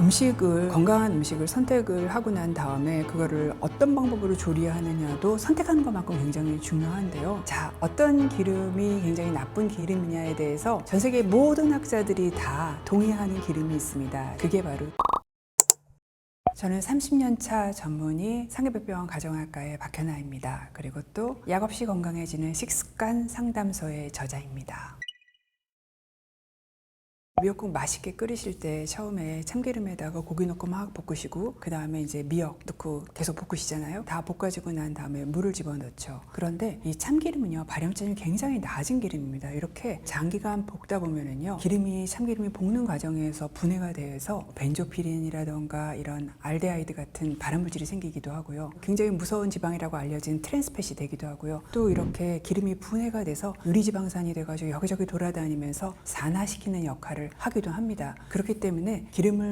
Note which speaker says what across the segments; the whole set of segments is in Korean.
Speaker 1: 음식을 건강한 음식을 선택을 하고 난 다음에 그거를 어떤 방법으로 조리하느냐도 선택하는 것만큼 굉장히 중요한데요. 자, 어떤 기름이 굉장히 나쁜 기름이냐에 대해서 전 세계 모든 학자들이 다 동의하는 기름이 있습니다. 그게 바로 저는 30년 차 전문의 상계백병원 가정의학과의 박현아입니다. 그리고 또 약 없이 건강해지는 식습관 상담소의 저자입니다. 미역국 맛있게 끓이실 때 처음에 참기름에다가 고기 넣고 막 볶으시고 그 다음에 이제 미역 넣고 계속 볶으시잖아요. 다 볶아지고 난 다음에 물을 집어넣죠. 그런데 이 참기름은요, 발연점이 굉장히 낮은 기름입니다. 이렇게 장기간 볶다 보면은요, 참기름이 볶는 과정에서 분해가 되어서 벤조피린이라던가 이런 알데하이드 같은 발암물질이 생기기도 하고요. 굉장히 무서운 지방이라고 알려진 트랜스팻이 되기도 하고요. 또 이렇게 기름이 분해가 돼서 유리지방산이 돼가지고 여기저기 돌아다니면서 산화시키는 역할을 하기도 합니다. 그렇기 때문에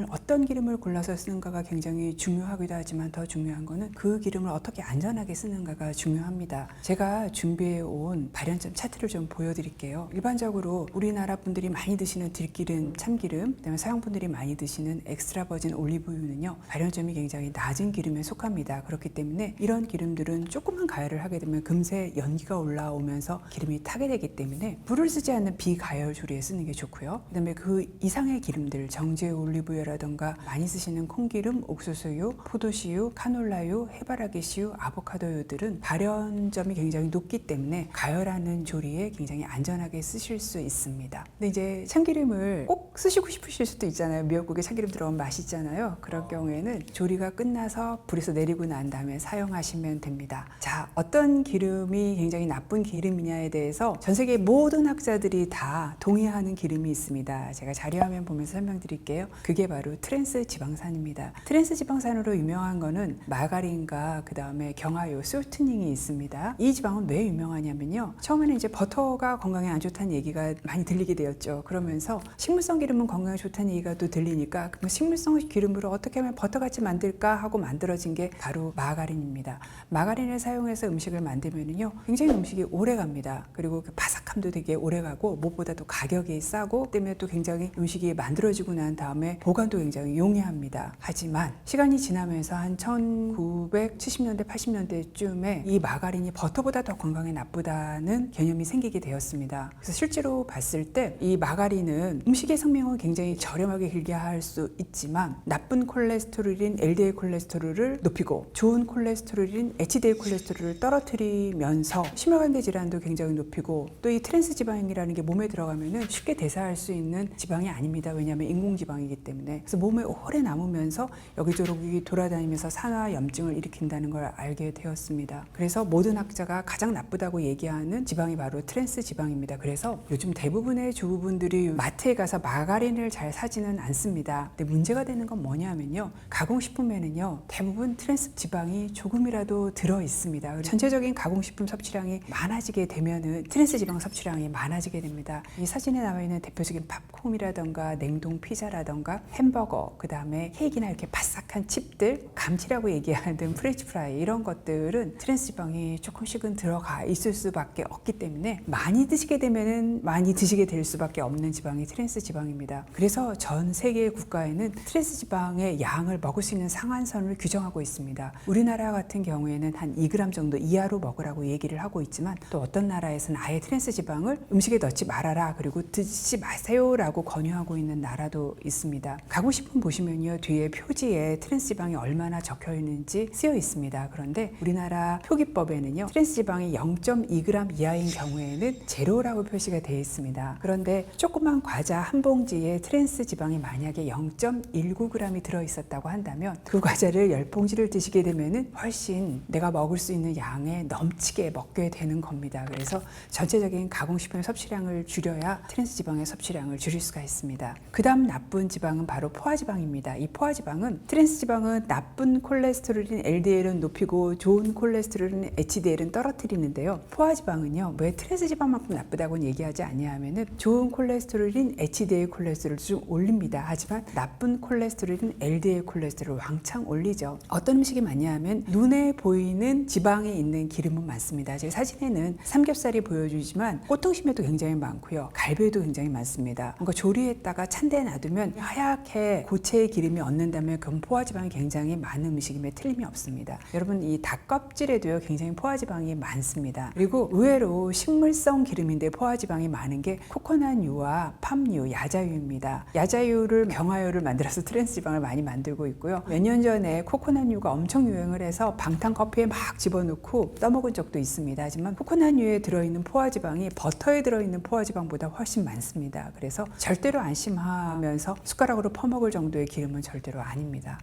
Speaker 1: 어떤 기름을 골라서 쓰는가가 굉장히 중요하기도 하지만 더 중요한 거는 그 기름을 어떻게 안전하게 쓰는가가 중요합니다. 제가 준비해 온 발연점 차트를 좀 보여드릴게요. 일반적으로 우리나라 분들이 많이 드시는 들기름, 참기름, 그다음에 서양 분들이 많이 드시는 엑스트라 버진 올리브유는요, 발연점이 굉장히 낮은 기름에 속합니다. 그렇기 때문에 이런 기름들은 조금만 가열을 하게 되면 금세 연기가 올라오면서 기름이 타게 되기 때문에 불을 쓰지 않는 비가열 조리에 쓰는 게 좋고요. 그다음에 그 이상의 기름들, 정제 올리브유라던가 많이 쓰시는 콩기름, 옥수수유, 포도씨유, 카놀라유, 해바라기씨유, 아보카도유들은 발연점이 굉장히 높기 때문에 가열하는 조리에 굉장히 안전하게 쓰실 수 있습니다. 근데 이제 참기름을 꼭 쓰시고 싶으실 수도 있잖아요. 미역국에 참기름 들어가면 맛있잖아요. 그럴 경우에는 조리가 끝나서 불에서 내리고 난 다음에 사용하시면 됩니다. 자, 어떤 기름이 굉장히 나쁜 기름이냐에 대해서 전 세계 모든 학자들이 다 동의하는 기름이 있습니다. 제가 자료화면 보면서 설명드릴게요. 그게 바로 트랜스 지방산입니다. 트랜스 지방산으로 유명한 거는 마가린과 그 다음에 경화요, 솔트닝이 있습니다. 이 지방은 왜 유명하냐면요, 처음에는 이제 버터가 건강에 안 좋다는 얘기가 많이 들리게 되었죠. 그러면서 식물성 기름은 건강에 좋다는 얘기가 또 들리니까 그럼 식물성 기름으로 어떻게 하면 버터같이 만들까 하고 만들어진 게 바로 마가린입니다. 마가린을 사용해서 음식을 만들면요, 굉장히 음식이 오래 갑니다. 그리고 그 바삭함도 되게 오래 가고 무엇보다 도 가격이 싸고 때문에 또 굉장히 음식이 만들어지고 난 다음에 보관도 굉장히 용이합니다. 하지만 시간이 지나면서 한 1970년대, 80년대쯤에 이 마가린이 버터보다 더 건강에 나쁘다는 개념이 생기게 되었습니다. 그래서 실제로 봤을 때 이 마가린은 음식의 생명을 굉장히 저렴하게 길게 할 수 있지만 나쁜 콜레스테롤인 LDL 콜레스테롤을 높이고 좋은 콜레스테롤인 HDL 콜레스테롤을 떨어뜨리면서 심혈관계 질환도 굉장히 높이고 또 이 트랜스 지방이라는 게 몸에 들어가면은 쉽게 대사할 수 있는 지방이 아닙니다. 왜냐하면 인공지방이기 때문에. 그래서 몸에 오래 남으면서 여기저기 돌아다니면서 산화염증을 일으킨다는 걸 알게 되었습니다. 그래서 모든 학자가 가장 나쁘다고 얘기하는 지방이 바로 트랜스 지방입니다. 그래서 요즘 대부분의 주부분들이 마트에 가서 마가린을 잘 사지는 않습니다. 근데 문제가 되는 건 뭐냐면요, 가공식품에는요 대부분 트랜스 지방이 조금이라도 들어 있습니다. 전체적인 가공식품 섭취량이 많아지게 되면은 트랜스 지방 섭취량이 많아지게 됩니다. 이 사진에 나와 있는 대표적인 팝콘이라던가 냉동 피자라던가 햄버거, 그 다음에 케이크나 이렇게 바삭한 칩들, 감튀라고 얘기하는 프렌치 프라이, 이런 것들은 트랜스 지방이 조금씩은 들어가 있을 수밖에 없기 때문에 많이 드시게 되면은 많이 드시게 될 수밖에 없는 지방이 트랜스 지방입니다. 그래서 전 세계 국가에는 트랜스 지방의 양을 먹을 수 있는 상한선을 규정하고 있습니다. 우리나라 같은 경우에는 한 2g 정도 이하로 먹으라고 얘기를 하고 있지만 또 어떤 나라에서는 아예 트랜스 지방을 음식에 넣지 말아라, 그리고 드시지 마세요 라고 권유하고 있는 나라도 있습니다. 가공식품 보시면요, 뒤에 표지에 트랜스 지방이 얼마나 적혀 있는지 쓰여 있습니다. 그런데 우리나라 표기법에는요, 트랜스 지방이 0.2g 이하인 경우에는 제로라고 표시가 되어 있습니다. 그런데 조그만 과자 한 봉지에 트랜스 지방이 만약에 0.19g이 들어 있었다고 한다면 그 과자를 10봉지를 드시게 되면은 훨씬 내가 먹을 수 있는 양에 넘치게 먹게 되는 겁니다. 그래서 전체적인 가공식품 섭취량을 줄여야 트랜스 지방의 섭취량을 줄일 수가 있습니다. 그 다음 나쁜 지방은 바로 포화지방입니다. 이 포화지방은 트랜스 지방은 나쁜 콜레스테롤인 LDL은 높이고 좋은 콜레스테롤인 HDL은 떨어뜨리는데요. 포화지방은요, 왜 트랜스 지방만큼 나쁘다고는 얘기하지 않냐면은 좋은 콜레스테롤인 HDL 콜레스테롤을 좀 올립니다. 하지만 나쁜 콜레스테롤인 LDL 콜레스테롤을 왕창 올리죠. 어떤 음식이 많냐 하면 눈에 보이는 지방이 있는 기름은 많습니다. 제 사진에는 삼겹살이 보여주지만 꽃등심에도 굉장히 많고요, 갈비에도 굉장히 많습니다. 뭔가 조리했다가 찬 데에 놔두면 하얗게 고체의 기름이 얻는다면 그건 포화지방이 굉장히 많은 음식임에 틀림이 없습니다. 여러분 이 닭 껍질에도요 굉장히 포화지방이 많습니다. 그리고 의외로 식물성 기름인데 포화지방이 많은 게 코코넛유와 팜유, 야자유입니다. 야자유를 경화유를 만들어서 트랜스지방을 많이 만들고 있고요. 몇 년 전에 코코넛유가 엄청 유행을 해서 방탄 커피에 막 집어넣고 떠먹은 적도 있습니다. 하지만 코코넛유에 들어있는 포화지방이 버터에 들어있는 포화지방보다 훨씬 많습니다. 그래서 절대로 안심하면서 숟가락으로 퍼먹을 정도의 기름은 절대로 아닙니다.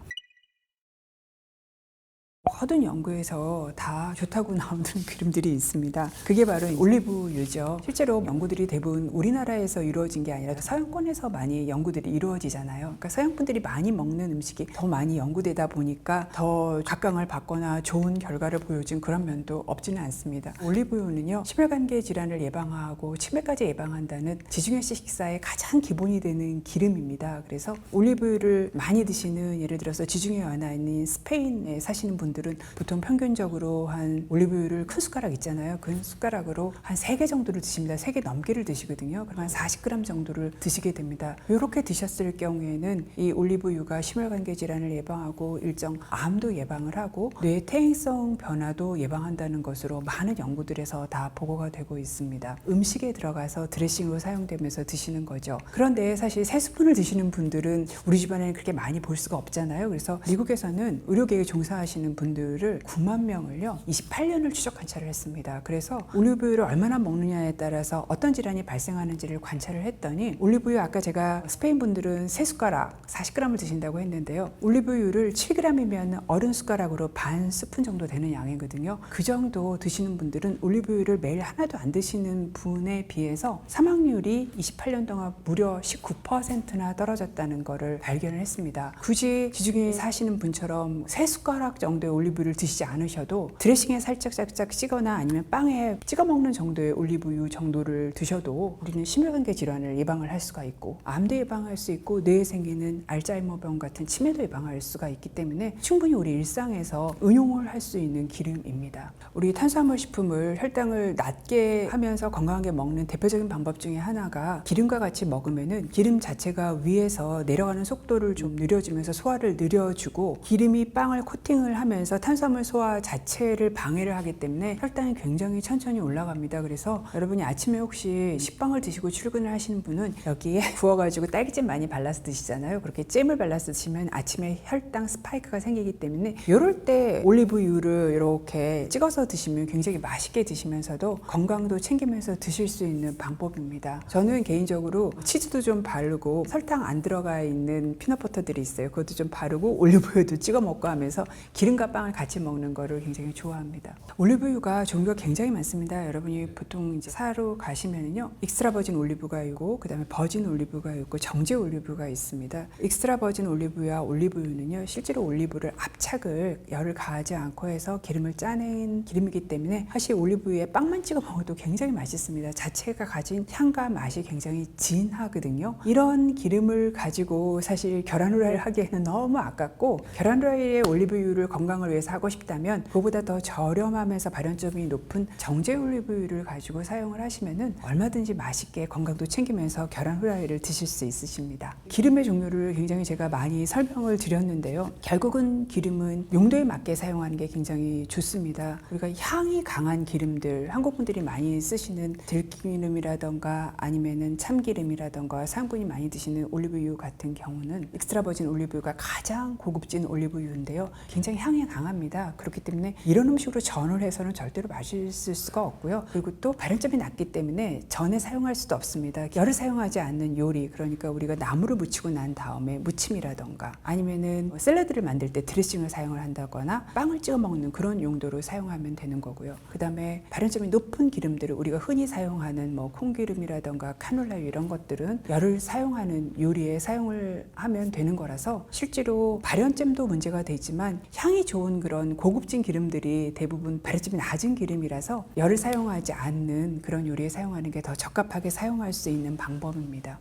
Speaker 1: 모든 연구에서 다 좋다고 나오는 기름들이 있습니다. 그게 바로 올리브유죠. 실제로 연구들이 대부분 우리나라에서 이루어진 게 아니라 서양권에서 많이 연구들이 이루어지잖아요. 그러니까 서양분들이 많이 먹는 음식이 더 많이 연구되다 보니까 더 각광을 받거나 좋은 결과를 보여준 그런 면도 없지는 않습니다. 올리브유는요, 심혈관계 질환을 예방하고 치매까지 예방한다는 지중해식 식사의 가장 기본이 되는 기름입니다. 그래서 올리브유를 많이 드시는, 예를 들어서 지중해 연안인 스페인에 사시는 분들은 보통 평균적으로 한 올리브유를 큰 숟가락 있잖아요. 그 숟가락으로 한 3개 정도를 드십니다. 3개 넘게를 드시거든요. 그럼 한 40g 정도를 드시게 됩니다. 이렇게 드셨을 경우에는 이 올리브유가 심혈관계 질환을 예방하고 일정 암도 예방을 하고 뇌 퇴행성 변화도 예방한다는 것으로 많은 연구들에서 다 보고가 되고 있습니다. 음식에 들어가서 드레싱으로 사용되면서 드시는 거죠. 그런데 사실 3스푼을 드시는 분들은 우리 집안에는 그렇게 많이 볼 수가 없잖아요. 그래서 미국에서는 의료계에 종사하시는 분들을 9만 명을요 28년을 추적 관찰을 했습니다. 그래서 올리브유를 얼마나 먹느냐에 따라서 어떤 질환이 발생하는지를 관찰을 했더니, 올리브유 아까 제가 스페인 분들은 3숟가락 40g을 드신다고 했는데요, 올리브유를 7g이면 어른 숟가락으로 반 스푼 정도 되는 양이거든요. 그 정도 드시는 분들은 올리브유를 매일 하나도 안 드시는 분에 비해서 사망률이 28년 동안 무려 19%나 떨어졌다는 것을 발견을 했습니다. 굳이 지중해에 사시는 분처럼 3숟가락 정도의 올리브유를 드시지 않으셔도 드레싱에 살짝 찍거나 아니면 빵에 찍어 먹는 정도의 올리브유 정도를 드셔도 우리는 심혈관계 질환을 예방을 할 수가 있고, 암도 예방할 수 있고, 뇌에 생기는 알츠하이머병 같은 치매도 예방할 수가 있기 때문에 충분히 우리 일상에서 응용을 할 수 있는 기름입니다. 우리 탄수화물 식품을 혈당을 낮게 하면서 건강하게 먹는 대표적인 방법 중에 하나가, 기름과 같이 먹으면은 기름 자체가 위에서 내려가는 속도를 좀 느려주면서 소화를 느려주고, 기름이 빵을 코팅을 하면서 탄수화물 소화 자체를 방해를 하기 때문에 혈당이 굉장히 천천히 올라갑니다. 그래서 여러분이 아침에 혹시 식빵을 드시고 출근을 하시는 분은 여기에 구워가지고 딸기잼 많이 발라서 드시잖아요. 그렇게 잼을 발라서 드시면 아침에 혈당 스파이크가 생기기 때문에, 이럴 때 올리브유를 이렇게 찍어서 드시면 굉장히 맛있게 드시면서도 건강도 챙기면서 드실 수 있는 방법입니다. 저는 개인적으로 치즈도 좀 바르고 설탕 안 들어가 있는 피넛버터들이 있어요. 그것도 좀 바르고 올리브유도 찍어 먹고 하면서 기름과 빵을 같이 먹는 거를 굉장히 좋아합니다. 올리브유가 종류가 굉장히 많습니다. 여러분이 보통 이제 사러 가시면은요, 익스트라 버진 올리브가 있고, 그 다음에 버진 올리브가 있고, 정제 올리브가 있습니다. 익스트라 버진 올리브와 올리브유는요, 실제로 올리브를 압착을 열을 가하지 않고 해서 기름을 짜낸 기름이기 때문에 사실 올리브유에 빵만 찍어 먹어도 굉장히 맛있습니다. 자체가 가진 향과 맛이 굉장히 진하거든요. 이런 기름을 가지고 사실 계란 후라이를 하기에는 너무 아깝고, 계란 후라이에 올리브유를 건강을 위해서 하고 싶다면 그보다 더 저렴하면서 발연점이 높은 정제 올리브유를 가지고 사용을 하시면은 얼마든지 맛있게 건강도 챙기면서 계란 후라이를 드실 수 있으십니다. 기름의 종류를 굉장히 제가 많이 설명을 드렸는데요, 결국은 기름은 용도에 맞게 사용하는 게 굉장히 좋습니다. 우리가 향이 강한 기름들, 한국 분들이 많이 쓰시는 들기름이라던가 아니면은 참기름이라던가 사용분이 많이 드시는 올리브유 같은 경우는 익스트라 버진 올리브유가 가장 고급진 올리브유인데요, 굉장히 향이 강합니다. 그렇기 때문에 이런 음식으로 전을 해서는 절대로 맛있을 수가 없고요. 그리고 또 발연점이 낮기 때문에 전에 사용할 수도 없습니다. 열을 사용하지 않는 요리, 그러니까 우리가 나물을 무치고 난 다음에 무침이라던가 아니면은 샐러드를 만들 때 드레싱을 사용을 한다거나 빵을 찍어 먹는 그런 용도로 사용하면 되는 거고요. 그 다음에 발연점이 높은 기름들을 우리가 흔히 사용하는 뭐 콩기름이라던가 카놀라유 이런 것들은 열을 사용하는 요리에 사용을 하면 되는 거라서 실제로 발연점도 문제가 되지만 향이 좋은 그런 고급진 기름들이 대부분 발연점이 낮은 기름이라서 열을 사용하지 않는 그런 요리에 사용하는 게 더 적합하게 사용할 수 있는 방법입니다.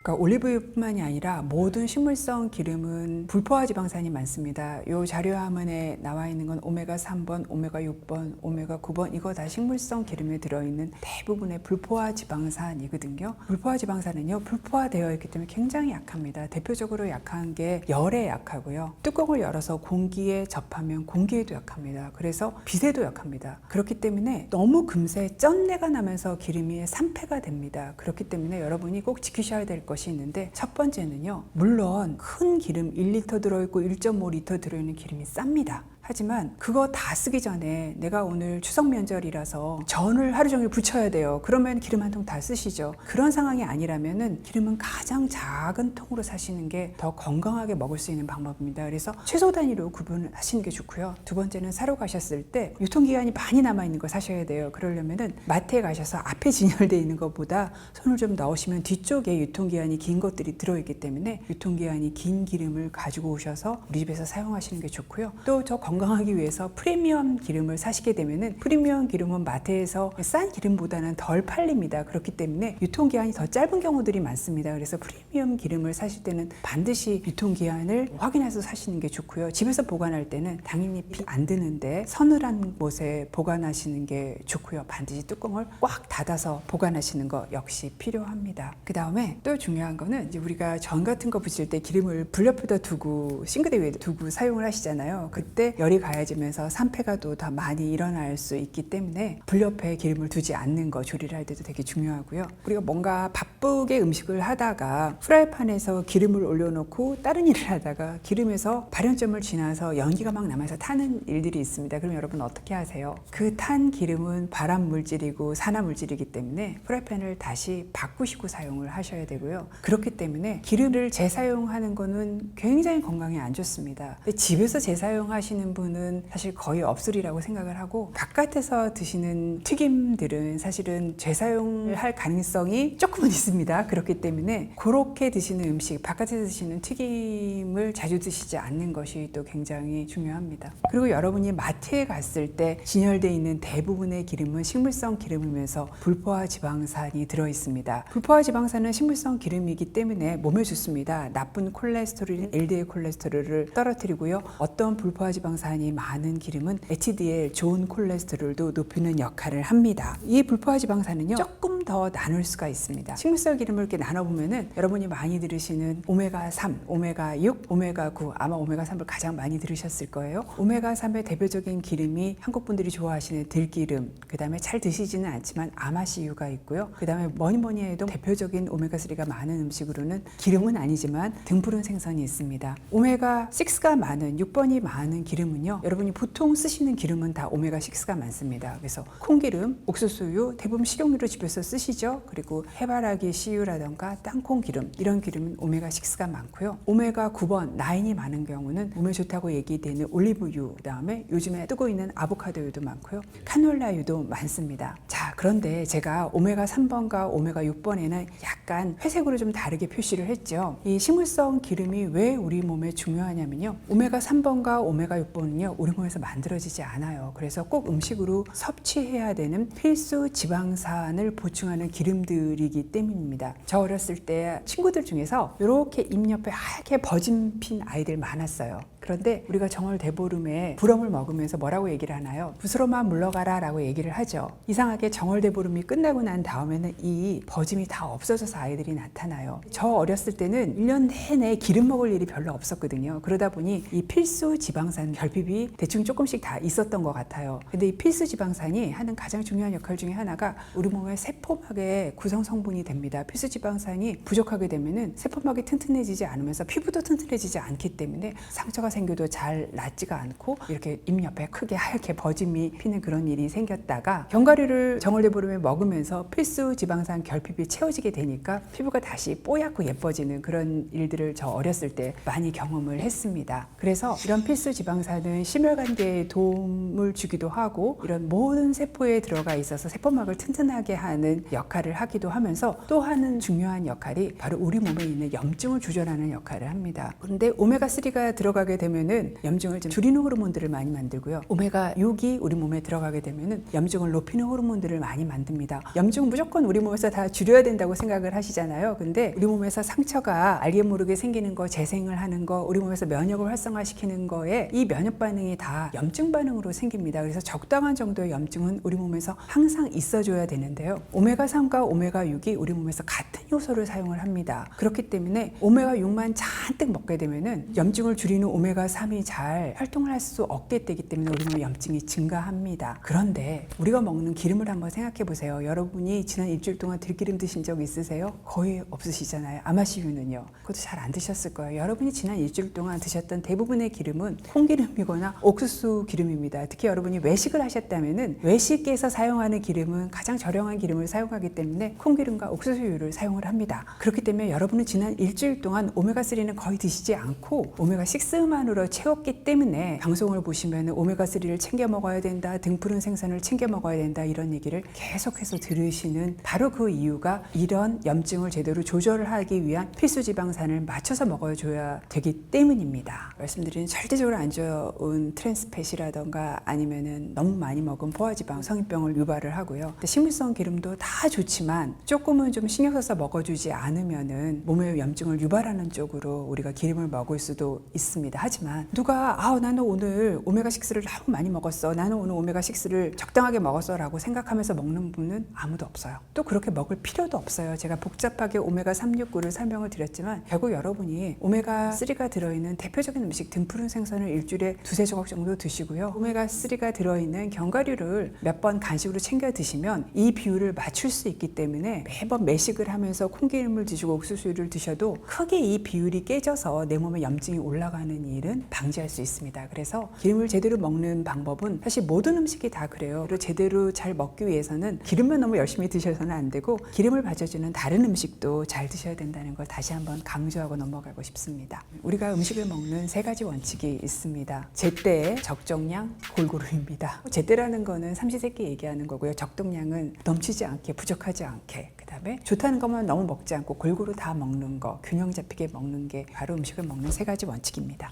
Speaker 1: 그러니까 올리브유뿐만이 아니라 모든 식물성 기름은 불포화 지방산이 많습니다. 이 자료 화면에 나와 있는 건 오메가 3번, 오메가 6번, 오메가 9번 이거 다 식물성 기름에 들어있는 대부분의 불포화 지방산이거든요. 불포화 지방산은요 불포화되어 있기 때문에 굉장히 약합니다. 대표적으로 약한 게 열에 약하고요. 뚜껑을 열어서 공기에 접하면 공기에도 약합니다. 그래서 빛에도 약합니다. 그렇기 때문에 너무 금세 쩐내가 나면서 기름이 산패가 됩니다. 그렇기 때문에 여러분이 꼭 지키셔야 될 것이 있는데 첫 번째는요. 물론 큰 기름 1리터 들어있고 1.5리터 들어있는 기름이 쌉니다. 하지만 그거 다 쓰기 전에 내가 오늘 추석 명절이라서 전을 하루 종일 부쳐야 돼요. 그러면 기름 한 통 다 쓰시죠. 그런 상황이 아니라면은 기름은 가장 작은 통으로 사시는 게 더 건강하게 먹을 수 있는 방법입니다. 그래서 최소 단위로 구분하시는 게 좋고요. 두 번째는 사러 가셨을 때 유통기한이 많이 남아있는 거 사셔야 돼요. 그러려면은 마트에 가셔서 앞에 진열되어 있는 것보다 손을 좀 넣으시면 뒤쪽에 유통기한이 긴 것들이 들어있기 때문에 유통기한이 긴 기름을 가지고 오셔서 우리 집에서 사용하시는 게 좋고요. 또 저 건강하기 위해서 프리미엄 기름을 사시게 되면은 프리미엄 기름은 마트에서 싼 기름보다는 덜 팔립니다. 그렇기 때문에 유통기한이 더 짧은 경우들이 많습니다. 그래서 프리미엄 기름을 사실 때는 반드시 유통기한을 확인해서 사시는 게 좋고요. 집에서 보관할 때는 당연히 비 안 드는데 서늘한 곳에 보관하시는 게 좋고요. 반드시 뚜껑을 꽉 닫아서 보관하시는 거 역시 필요합니다. 그 다음에 또 중요한 거는 이제 우리가 전 같은 거 부칠 때 기름을 불 옆에다 두고 싱크대 위에 두고 사용을 하시잖아요. 그때 열이 가해지면서 산패가 또 더 많이 일어날 수 있기 때문에 불 옆에 기름을 두지 않는 거 조리를 할 때도 되게 중요하고요. 우리가 뭔가 바쁘게 음식을 하다가 프라이팬에서 기름을 올려놓고 다른 일을 하다가 기름에서 발연점을 지나서 연기가 막 남아서 타는 일들이 있습니다. 그럼 여러분 어떻게 하세요? 그 탄 기름은 발암 물질이고 산화 물질이기 때문에 프라이팬을 다시 바꾸시고 사용을 하셔야 되고요. 그렇기 때문에 기름을 재사용하는 거는 굉장히 건강에 안 좋습니다. 근데 집에서 재사용하시는 분은 사실 거의 없으리라고 생각을 하고 바깥에서 드시는 튀김들은 사실은 재사용을 할 가능성이 조금은 있습니다. 그렇기 때문에 그렇게 드시는 음식, 바깥에서 드시는 튀김을 자주 드시지 않는 것이 또 굉장히 중요합니다. 그리고 여러분이 마트에 갔을 때 진열되어 있는 대부분의 기름은 식물성 기름이면서 불포화 지방산이 들어있습니다. 불포화 지방산은 식물성 기름이기 때문에 몸에 좋습니다. 나쁜 콜레스테롤인 LDL 콜레스테롤을 떨어뜨리고요. 어떤 불포화 지방산이 많은 기름은 HDL 좋은 콜레스테롤도 높이는 역할을 합니다. 이 불포화 지방산은요 조금 더 나눌 수가 있습니다. 식물성 기름을 이렇게 나눠보면은 여러분이 많이 들으시는 오메가 3, 오메가 6, 오메가 9 아마 오메가 3을 가장 많이 들으셨을 거예요. 오메가 3의 대표적인 기름이 한국 분들이 좋아하시는 들기름, 그 다음에 잘 드시지는 않지만 아마씨유가 있고요. 그 다음에 뭐니 해도 대표적인 오메가 3가 많은 음식으로는 기름은 아니지만 등푸른 생선이 있습니다. 오메가 6가 많은 6번이 많은 기름은요 여러분이 보통 쓰시는 기름은 다 오메가 6가 많습니다. 그래서 콩기름, 옥수수유 대부분 식용유로 집에서 쓰시죠. 그리고 해바라기 씨유라던가 땅콩 기름 이런 기름은 오메가 6가 많고요. 오메가 9번 9이 많은 경우는 몸에 좋다고 얘기되는 올리브유, 그 다음에 요즘에 뜨고 있는 아보카도유도 많고요. 카놀라유도 많습니다. 자, 그런데 제가 오메가 3번과 오메가 6번에는 약간 회색으로 좀 다르게 표시를 했죠. 이 식물성 기름이 왜 우리 몸에 중요하냐면요. 오메가 3번과 오메가 6번은요. 우리 몸에서 만들어지지 않아요. 그래서 꼭 음식으로 섭취해야 되는 필수 지방산을 보충하는 기름들이기 때문입니다. 저 어렸을 때 친구들 중에서 이렇게 입 옆에 하얗게 버짐 핀 아이들 많았어요. 그런데 우리가 정월대보름에 부럼을 먹으면서 뭐라고 얘기를 하나요? 부스럼아 물러가라 라고 얘기를 하죠. 이상하게 정월대보름이 끝나고 난 다음에는 이 버짐이 다 없어져서 아이들이 나타나요. 저 어렸을 때는 1년 내내 기름 먹을 일이 별로 없었거든요. 그러다 보니 이 필수 지방산 결핍이 대충 조금씩 다 있었던 것 같아요. 근데 이 필수 지방산이 하는 가장 중요한 역할 중에 하나가 우리 몸의 세포막의 구성 성분이 됩니다. 필수 지방산이 부족하게 되면은 세포막이 튼튼해지지 않으면서 피부도 튼튼해지지 않기 때문에 상처가 생겨도 잘 낫지가 않고 이렇게 입 옆에 크게 하얗게 버짐이 피는 그런 일이 생겼다가 견과류를 정월대보름에 먹으면서 필수 지방산 결핍이 채워지게 되니까 피부가 다시 뽀얗고 예뻐지는 그런 일들을 저 어렸을 때 많이 경험을 했습니다. 그래서 이런 필수 지방산은 심혈관계에 도움을 주기도 하고 이런 모든 세포에 들어가 있어서 세포막을 튼튼하게 하는 역할을 하기도 하면서 또 하는 중요한 역할이 바로 우리 몸에 있는 염증을 조절하는 역할을 합니다. 그런데 오메가3가 들어가게 되면은 염증을 좀 줄이는 호르몬들을 많이 만들고요. 오메가6이 우리 몸에 들어가게 되면은 염증을 높이는 호르몬들을 많이 만듭니다. 염증은 무조건 우리 몸에서 다 줄여야 된다고 생각을 하시잖아요. 근데 우리 몸에서 상처가 알게 모르게 생기는 거, 재생을 하는 거, 우리 몸에서 면역을 활성화시키는 거에 이 면역 반응이 다 염증 반응으로 생깁니다. 그래서 적당한 정도의 염증은 우리 몸에서 항상 있어줘야 되는데요. 오메가3과 오메가6이 우리 몸에서 같은 요소를 사용을 합니다. 그렇기 때문에 오메가6만 잔뜩 먹게 되면은 염증을 줄이는 오메가3이 잘 활동을 할 수 없게 되기 때문에 우리 몸에 염증이 증가합니다. 그런데 우리가 먹는 기름을 한번 생각해 보세요. 여러분이 지난 일주일 동안 들기름 드신 적 있으세요? 거의 없으시잖아요. 아마씨유는요. 그것도 잘 안 드셨을 거예요. 여러분이 지난 일주일 동안 드셨던 대부분의 기름은 콩기름이거나 옥수수 기름입니다. 특히 여러분이 외식을 하셨다면은 외식에서 사용하는 기름은 가장 저렴한 기름을 사용하기 때문에 콩기름과 옥수수유를 사용을 합니다. 그렇기 때문에 여러분은 지난 일주일 동안 오메가3는 거의 드시지 않고 오메가6만으로 채웠기 때문에 방송을 보시면 오메가3를 챙겨 먹어야 된다, 등푸른 생선을 챙겨 먹어야 된다, 이런 얘기를 계속해서 들으시는 바로 그 이유가 이런 염증을 제대로 조절을 하기 위한 필수 지방산을 맞춰서 먹어줘야 되기 때문입니다. 말씀드린 절대적으로 안 좋은 트랜스팻이라던가 아니면은 너무 많이 먹은 포화지방 성인병을 유발을 하고요. 식물성 기름도 다 좋지만 조금은 좀 신경 써서 먹어주지 않으면은 몸에 염증을 유발하는 쪽으로 우리가 기름을 먹을 수도 있습니다. 하지만 누가 나는 오늘 오메가6를 너무 많이 먹었어, 나는 오늘 오메가6를 적당하게 먹었어 라고 생각하면서 먹는 분은 아무도 없어요. 또 그렇게 먹을 필요도 없어요. 제가 복잡하게 오메가369를 설명을 드렸지만 결국 여러분이 오메가3가 들어있는 대표적인 음식 등푸른 생선을 일주일에 2-3조각 정도 드시고요. 오메가3가 들어있는 견과류를 몇 번 간식으로 챙겨 드시면 이 비율을 맞출 수 있기 때문에 매번 매식을 하면서 콩기름을 드시고 옥수수를 드셔도 크게 이 비율이 깨져서 내 몸에 염증이 올라가는 일은 방지할 수 있습니다. 그래서 기름을 제대로 먹는 방법은 사실 모든 음식이 다 그래요. 제대로 잘 먹기 위해서는 기름만 너무 열심히 드셔서는 안 되고 기름을 받쳐주는 다른 음식도 잘 드셔야 된다는 걸 다시 한번 강조하고 넘어가고 싶습니다. 우리가 음식을 먹는 3가지 원칙이 있습니다. 제때, 적정량, 골고루입니다. 제때라는 거는 삼시세끼 얘기하는 거고요. 적정량은 넘치지 않게, 부족하지 않게, 그 다음에 좋다는 것만 너무 먹지 않고 골고루 다 먹는 거, 균형 잡히게 먹는 게 바로 음식을 먹는 3가지 원칙입니다.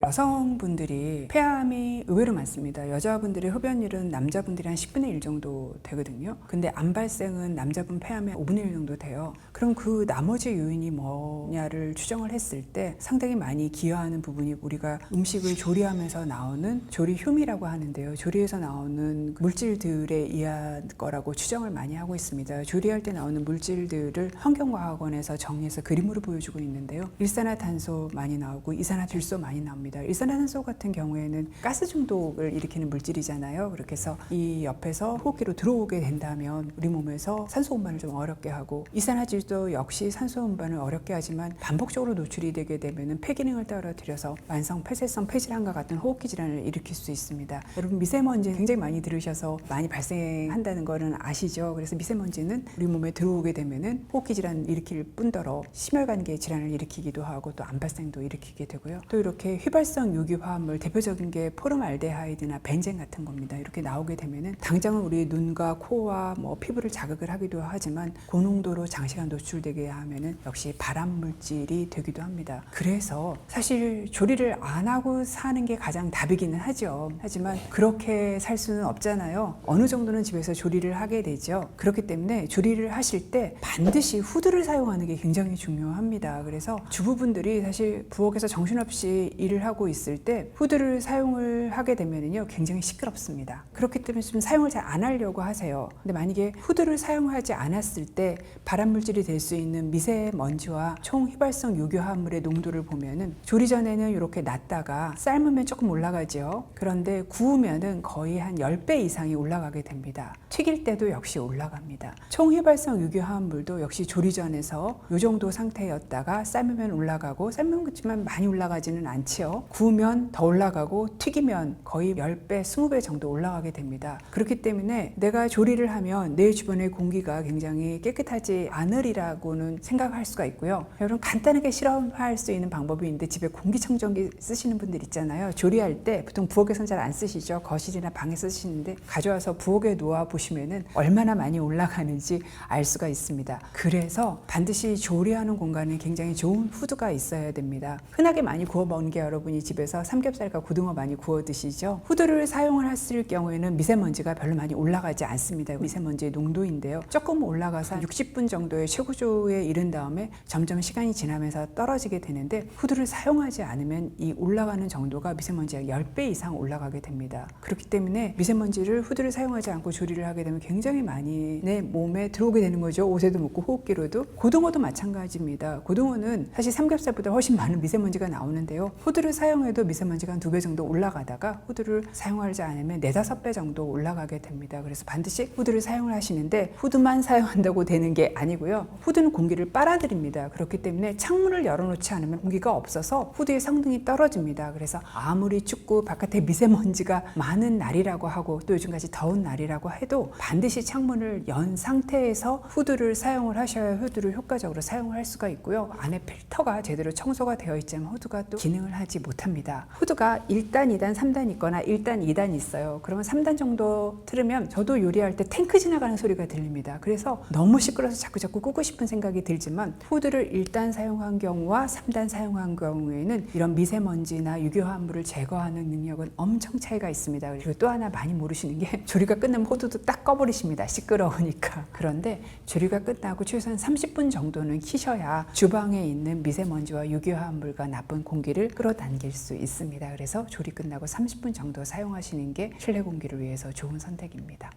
Speaker 1: 여성분들이 폐암이 의외로 많습니다. 여자분들의 흡연율은 남자분들이 한 10분의 1 정도 되거든요. 근데 암 발생은 남자분 폐암의 5분의 1 정도 돼요. 그럼 그 나머지 요인이 뭐냐를 추정을 했을 때 상당히 많이 기여하는 부분이 우리가 음식을 조리하면서 나오는 조리휴미라고 하는데요. 조리에서 나오는 물질들에 의한 거라고 추정을 많이 하고 있습니다. 조리할 때 나오는 물질들을 환경과학원에서 정리해서 그림으로 보여주고 있는데요. 일산화탄소 많이 나오고 이산화질소 많이 나옵니다. 일산화탄소 같은 경우에는 가스 중독을 일으키는 물질이잖아요. 그렇게 해서 이 옆에서 호흡기로 들어오게 된다면 우리 몸에서 산소 운반을 좀 어렵게 하고, 이산화질소 역시 산소 운반을 어렵게 하지만 반복적으로 노출이 되게 되면 폐기능을 떨어뜨려서 만성 폐쇄성 폐질환과 같은 호흡기 질환을 일으킬 수 있습니다. 여러분 미세먼지 굉장히 많이 들으셔서 많이 발생한다는 거는 아시죠? 그래서 미세먼지는 우리 몸에 들어오게 되면 호흡기 질환을 일으킬 뿐더러 심혈관계 질환을 일으키기도 하고 또 암 발생도 일으키게 되고요. 또 이렇게 휘발성 유기화합물, 대표적인 게 포름알데하이드나 벤젠 같은 겁니다. 이렇게 나오게 되면은 당장은 우리 눈과 코와 피부를 자극을 하기도 하지만 고농도로 장시간 노출되게 하면은 역시 발암물질이 되기도 합니다. 그래서 사실 조리를 안 하고 사는 게 가장 답이기는 하죠. 하지만 그렇게 살 수는 없잖아요. 어느 정도는 집에서 조리를 하게 되죠. 그렇기 때문에 조리를 하실 때 반드시 후드를 사용하는 게 굉장히 중요합니다. 그래서 주부분들이 사실 부엌에서 정신없이 일을 하고 있을 때 후드를 사용을 하게 되면요 굉장히 시끄럽습니다. 그렇기 때문에 좀 사용을 잘 안 하려고 하세요. 근데 만약에 후드를 사용하지 않았을 때 발암물질이 될 수 있는 미세먼지와 총 휘발성 유기화합물의 농도를 보면은 조리 전에는 이렇게 낮다가 삶으면 조금 올라가죠. 그런데 구우면은 거의 한 10배 이상이 올라가게 됩니다. 튀길 때도 역시 올라갑니다. 총 휘발성 유기화합물도 역시 조리 전에서 이 정도 상태였다가 삶으면 올라가고, 삶은 그렇지만 많이 올라가지는 않지요. 올라가고요. 구우면 더 올라가고 튀기면 거의 10배, 20배 정도 올라가게 됩니다. 그렇기 때문에 내가 조리를 하면 내 주변의 공기가 굉장히 깨끗하지 않으리라고는 생각할 수가 있고요. 여러분 간단하게 실험할 수 있는 방법이 있는데 집에 공기청정기 쓰시는 분들 있잖아요. 조리할 때 보통 부엌에서는 잘 안 쓰시죠. 거실이나 방에 쓰시는데 가져와서 부엌에 놓아 보시면은 얼마나 많이 올라가는지 알 수가 있습니다. 그래서 반드시 조리하는 공간에 굉장히 좋은 후드가 있어야 됩니다. 흔하게 많이 구워 먹는 게 여러분이 집에서 삼겹살과 고등어 많이 구워 드시죠. 후드를 사용을 했을 경우에는 미세먼지가 별로 많이 올라가지 않습니다. 미세먼지의 농도인데요. 조금 올라가서 60분 정도의 최고조에 이른 다음에 점점 시간이 지나면서 떨어지게 되는데 후드를 사용하지 않으면 이 올라가는 정도가 미세먼지가 10배 이상 올라가게 됩니다. 그렇기 때문에 미세먼지를 후드를 사용하지 않고 조리를 하게 되면 굉장히 많이 내 몸에 들어오게 되는 거죠. 옷에도 묻고 호흡기로도. 고등어도 마찬가지입니다. 고등어는 사실 삼겹살보다 훨씬 많은 미세먼지가 나오는데요. 후드를 사용해도 미세먼지가 한 2배 정도 올라가다가 후드를 사용하지 않으면 4-5배 정도 올라가게 됩니다. 그래서 반드시 후드를 사용을 하시는데 후드만 사용한다고 되는 게 아니고요. 후드는 공기를 빨아들입니다. 그렇기 때문에 창문을 열어놓지 않으면 공기가 없어서 후드의 성능이 떨어집니다. 그래서 아무리 춥고 바깥에 미세먼지가 많은 날이라고 하고 또 요즘같이 더운 날이라고 해도 반드시 창문을 연 상태에서 후드를 사용을 하셔야 후드를 효과적으로 사용을 할 수가 있고요. 안에 필터가 제대로 청소가 되어 있지만 후드가 또 기능을 하지 못합니다. 후드가 1단, 2단, 3단 있거나 1단, 2단 있어요. 그러면 3단 정도 틀으면 저도 요리할 때 탱크 지나가는 소리가 들립니다. 그래서 너무 시끄러워서 자꾸 끄고 싶은 생각이 들지만 후드를 1단 사용한 경우와 3단 사용한 경우에는 이런 미세먼지나 유효화합물을 제거하는 능력은 엄청 차이가 있습니다. 그리고 또 하나 많이 모르시는 게 조리가 끝나면 후드도 딱 꺼버리십니다. 시끄러우니까. 그런데 조리가 끝나고 최소한 30분 정도는 키셔야 주방에 있는 미세먼지와 유효화합물과 나쁜 공기를 끌어당길 수 있습니다. 그래서 조리 끝나고 30분 정도 사용하시는 게 실내 공기를 위해서 좋은 선택입니다.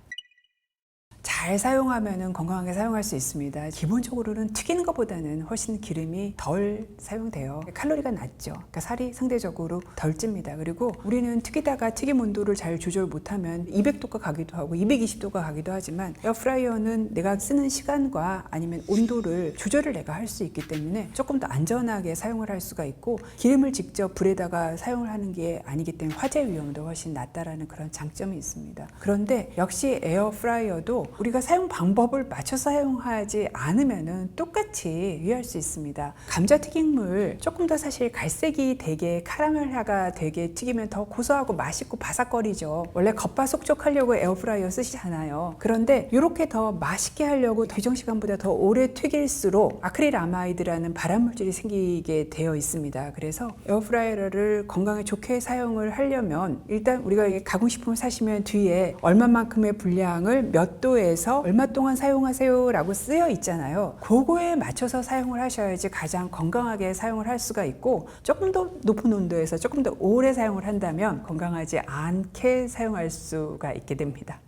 Speaker 1: 잘 사용하면 건강하게 사용할 수 있습니다. 기본적으로는 튀기는 것보다는 훨씬 기름이 덜 사용돼요. 칼로리가 낮죠. 그러니까 살이 상대적으로 덜 찝니다. 그리고 우리는 튀기다가 튀김 온도를 잘 조절 못하면 200도가 가기도 하고 220도가 가기도 하지만 에어프라이어는 내가 쓰는 시간과 아니면 온도를 조절을 내가 할 수 있기 때문에 조금 더 안전하게 사용을 할 수가 있고 기름을 직접 불에다가 사용을 하는 게 아니기 때문에 화재 위험도 훨씬 낮다라는 그런 장점이 있습니다. 그런데 역시 에어프라이어도 우리가 사용 방법을 맞춰 사용하지 않으면 똑같이 유의할 수 있습니다. 감자튀김물 조금 더 사실 갈색이 되게 카라멜화가 되게 튀기면 더 고소하고 맛있고 바삭거리죠. 원래 겉바속촉하려고 에어프라이어 쓰시잖아요. 그런데 이렇게 더 맛있게 하려고 예정시간보다 더 오래 튀길수록 아크릴아마이드라는 발암물질이 생기게 되어 있습니다. 그래서 에어프라이어를 건강에 좋게 사용을 하려면 일단 우리가 가공식품을 사시면 뒤에 얼마만큼의 분량을 몇 도에서 얼마 동안 사용하세요 라고 쓰여 있잖아요. 그거에 맞춰서 사용을 하셔야지 가장 건강하게 사용을 할 수가 있고 조금 더 높은 온도에서 조금 더 오래 사용을 한다면 건강하지 않게 사용할 수가 있게 됩니다.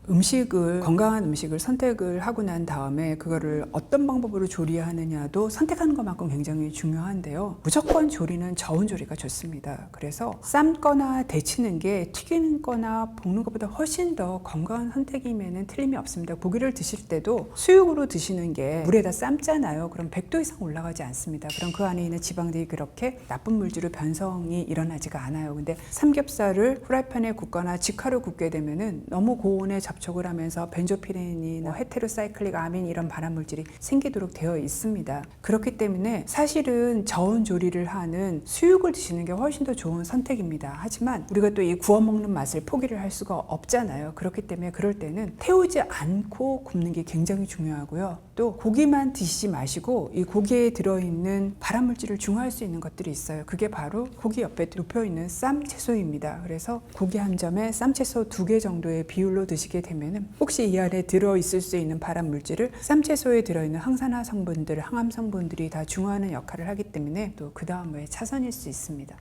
Speaker 1: 건강한 음식을 선택을 하고 난 다음에 그거를 어떤 방법으로 조리하느냐도 선택하는 것만큼 굉장히 중요한데요. 무조건 조리는 저온 조리가 좋습니다. 그래서 삶거나 데치는 게 튀기는 거나 볶는 것보다 훨씬 더 건강한 선택이면 틀림이 없습니다. 고기를 드실 때도 수육으로 드시는 게 물에다 삶잖아요. 그럼 100도 이상 올라가지 않습니다. 그럼 그 안에 있는 지방들이 그렇게 나쁜 물질로 변성이 일어나지가 않아요. 근데 삼겹살을 프라이팬에 굽거나 직화로 굽게 되면은 너무 고온에 접촉을 하면서 벤조피렌이나 헤테로사이클릭 아민 이런 발암물질이 생기도록 되어 있습니다. 그렇기 때문에 사실은 저온 조리를 하는 수육을 드시는 게 훨씬 더 좋은 선택입니다. 하지만 우리가 또 이 구워 먹는 맛을 포기를 할 수가 없잖아요. 그렇기 때문에 그럴 때는 태우지 않고 굽는 게 굉장히 중요하고요. 또 고기만 드시지 마시고 이 고기에 들어있는 발암물질을 중화할 수 있는 것들이 있어요. 그게 바로 고기 옆에 눕혀있는 쌈채소입니다. 그래서 고기 한 점에 쌈채소 2개 정도의 비율로 드시게 되면 혹시 이 안에 들어있을 수 있는 발암물질을 쌈채소에 들어있는 항산화 성분들, 항암 성분들이 다 중화하는 역할을 하기 때문에 또 그 다음에 차선일 수 있습니다.